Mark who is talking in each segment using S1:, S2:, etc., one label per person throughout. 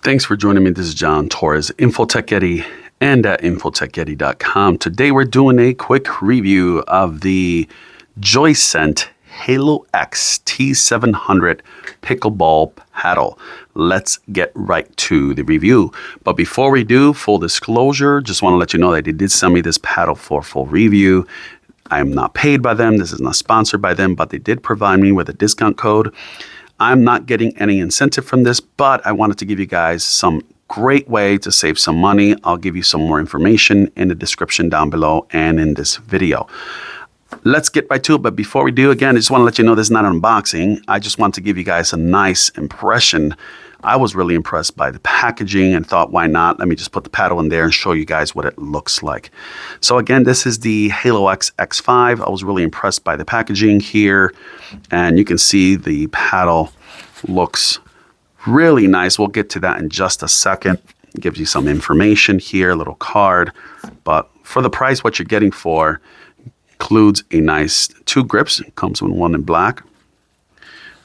S1: Thanks for joining me. This is John Torres, Infotech Eddie, and at infotecheddy.com. Today we're doing a quick review of the Joysent Halo X T700 Pickleball paddle. Let's get right to the review. But before we do, full disclosure, just want to let you know that they did send me this paddle for full review. I am not paid by them. This is not sponsored by them, but they did provide me with a discount code. I'm not getting any incentive from this, but I wanted to give you guys some great way to save some money. I'll give you some more information in the description down below and in this video. Let's get right to it. But before we do, again, I just want to let you know this is not an unboxing. I just want to give you guys a nice impression. I was really impressed by the packaging and thought, why not? Let me just put the paddle in there and show you guys what it looks like. So again, this is the Halo X X5. I was really impressed by the packaging here. And you can see the paddle looks really nice. We'll get to that in just a second. It gives you some information here, a little card. But for the price, what you're getting for includes a nice 2 grips. It comes with one in black.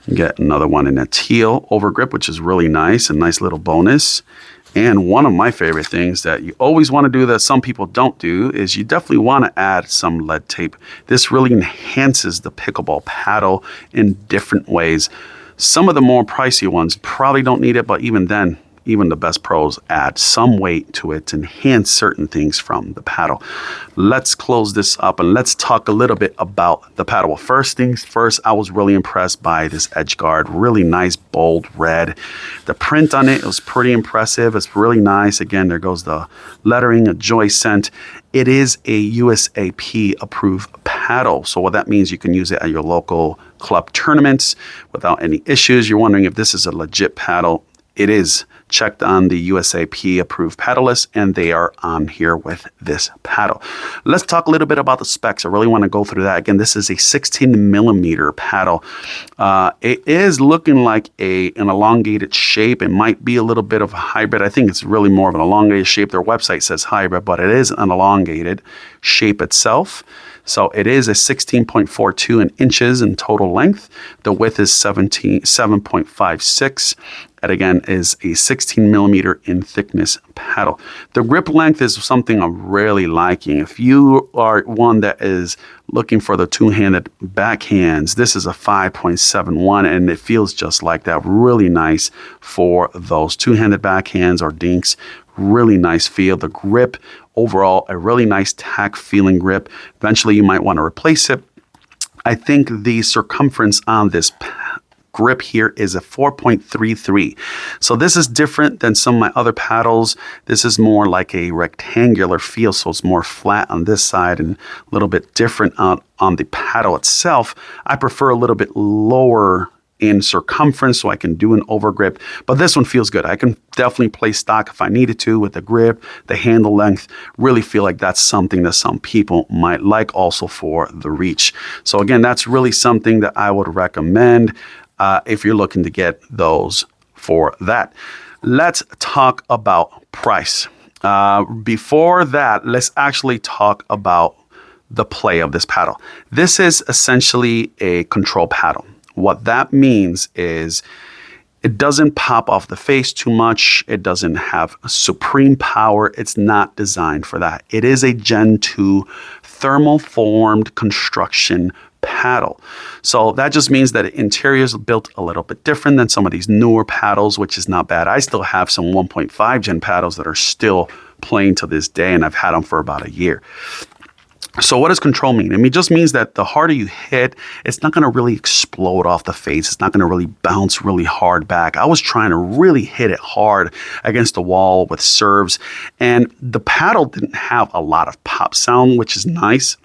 S1: You get another one in a teal over grip, which is really nice, a nice little bonus. And one of my favorite things that you always want to do that some people don't do is you definitely want to add some lead tape. This really enhances the pickleball paddle in different ways. Some of the more pricey ones probably don't need it, but even then, even the best pros add some weight to it to enhance certain things from the paddle. Let's close this up and let's talk a little bit about the paddle. Well, first things first, I was really impressed by this edge guard. Really nice, bold red. The print on it was pretty impressive. It's really nice. Again, there goes the lettering, a Joysent. It is a USAP approved paddle. So what that means, you can use it at your local club tournaments without any issues. You're wondering if this is a legit paddle. It is checked on the USAP approved paddle list, and they are on here with this paddle. Let's talk a little bit about the specs. I really want to go through that. Again, this is a 16 millimeter paddle. It is looking like an elongated shape. It might be a little bit of a hybrid. I think it's really more of an elongated shape. Their website says hybrid, but it is an elongated shape itself. So it is a 16.42 in inches in total length. The width is 7.56. That again is a 16 millimeter in thickness paddle. The grip length is something I'm really liking. If you are one that is looking for the two-handed backhands, this is a 5.71 and it feels just like that. Really nice for those two-handed backhands or dinks. Really nice feel. The grip overall, a really nice tack feeling grip. Eventually you might want to replace it. I think the circumference on this grip here is a 4.33. So this is different than some of my other paddles. This is more like a rectangular feel, so it's more flat on this side and a little bit different on the paddle itself. I prefer a little bit lower in circumference so I can do an overgrip, but this one feels good. I can definitely play stock if I needed to with the grip, the handle length. Really feel like that's something that some people might like, also for the reach. So again, that's really something that I would recommend if you're looking to get those for that. Let's talk about price. Before that, let's actually talk about the play of this paddle. This is essentially a control paddle. What that means is it doesn't pop off the face too much. It doesn't have supreme power. It's not designed for that. It is a Gen 2 thermal formed construction paddle. So that just means that the interior is built a little bit different than some of these newer paddles, which is not bad. I still have some 1.5 gen paddles that are still playing to this day, and I've had them for about a year. So what does control mean? I mean, it just means that the harder you hit, it's not going to really explode off the face. It's not going to really bounce really hard back. I was trying to really hit it hard against the wall with serves, and the paddle didn't have a lot of pop sound, which is nice.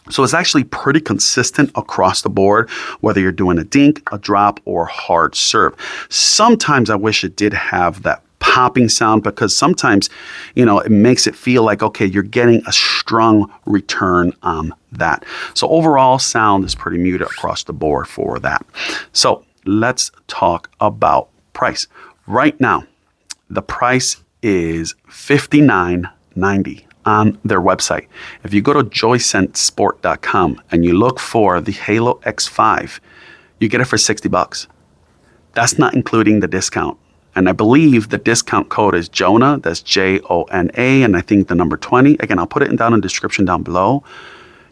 S1: So it's actually pretty consistent across the board, whether you're doing a dink, a drop, or hard serve. Sometimes I wish it did have that popping sound, because sometimes, it makes it feel like, okay, you're getting a strong return on that. So overall sound is pretty muted across the board for that. So let's talk about price. Right now, the price is $59.90 on their website. If you go to joysentsport.com and you look for the Halo X5, you get it for $60. That's not including the discount. And I believe the discount code is Jonah. That's Jona. And I think the number 20. Again, I'll put it down in the description down below.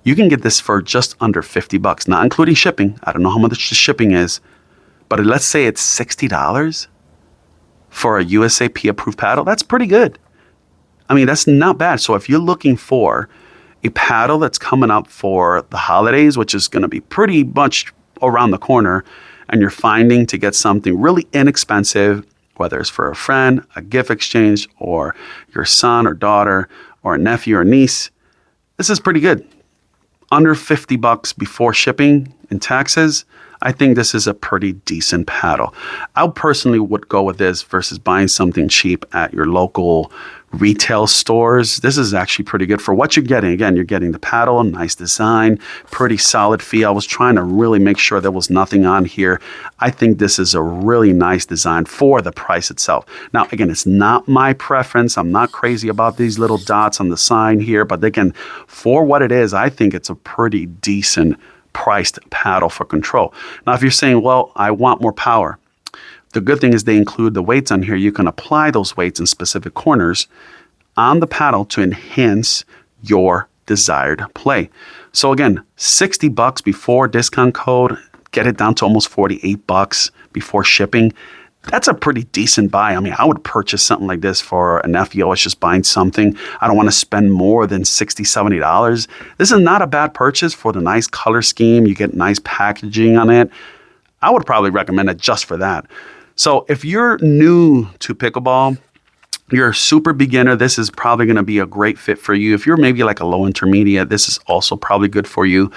S1: You can get this for just under $50, not including shipping. I don't know how much the shipping is, but let's say it's $60 for a USAP approved paddle. That's pretty good. I mean, that's not bad. So if you're looking for a paddle that's coming up for the holidays, which is going to be pretty much around the corner, and you're finding to get something really inexpensive, whether it's for a friend, a gift exchange, or your son or daughter, or a nephew or niece, this is pretty good. Under $50 before shipping and taxes, I think this is a pretty decent paddle. I personally would go with this versus buying something cheap at your local retail stores. This is actually pretty good for what you're getting. Again, you're getting the paddle, nice design, pretty solid feel. I was trying to really make sure there was nothing on here. I think this is a really nice design for the price itself. Now, again, it's not my preference. I'm not crazy about these little dots on the sign here, but again, for what it is, I think it's a pretty decent priced paddle for control. Now, if you're saying, well, I want more power, the good thing is they include the weights on here. You can apply those weights in specific corners on the paddle to enhance your desired play. So again, $60 before discount code, get it down to almost $48 before shipping. That's a pretty decent buy. I mean, I would purchase something like this for a nephew. I was just buying something. I don't want to spend more than $60, $70. This is not a bad purchase for the nice color scheme. You get nice packaging on it. I would probably recommend it just for that. So if you're new to pickleball, you're a super beginner, this is probably going to be a great fit for you. If you're maybe like a low intermediate, this is also probably good for you.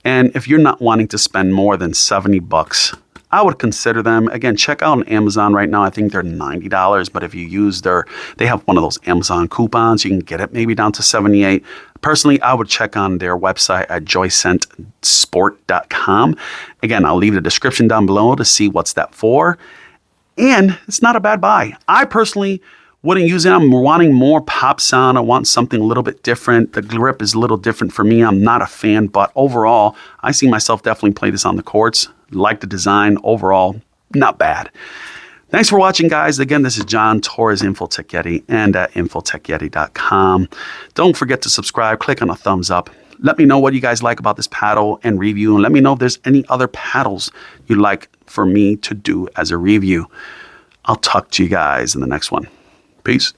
S1: And if you're not wanting to spend more than $70, I would consider them. Again, check out on Amazon right now. I think they're $90, but if you use they have one of those Amazon coupons, you can get it maybe down to $78. Personally, I would check on their website at joysentsport.com. Again, I'll leave the description down below to see what's that for. And it's not a bad buy. I personally wouldn't use it. I'm wanting more pop sound. I want something a little bit different. The grip is a little different for me. I'm not a fan, but overall, I see myself definitely play this on the courts. Like the design. Overall, not bad. Thanks for watching, guys. Again, this is John Torres, Infotech Yeti, and at infotechyeti.com. Don't forget to subscribe. Click on a thumbs up. Let me know what you guys like about this paddle and review, and let me know if there's any other paddles you'd like for me to do as a review. I'll talk to you guys in the next one. Peace.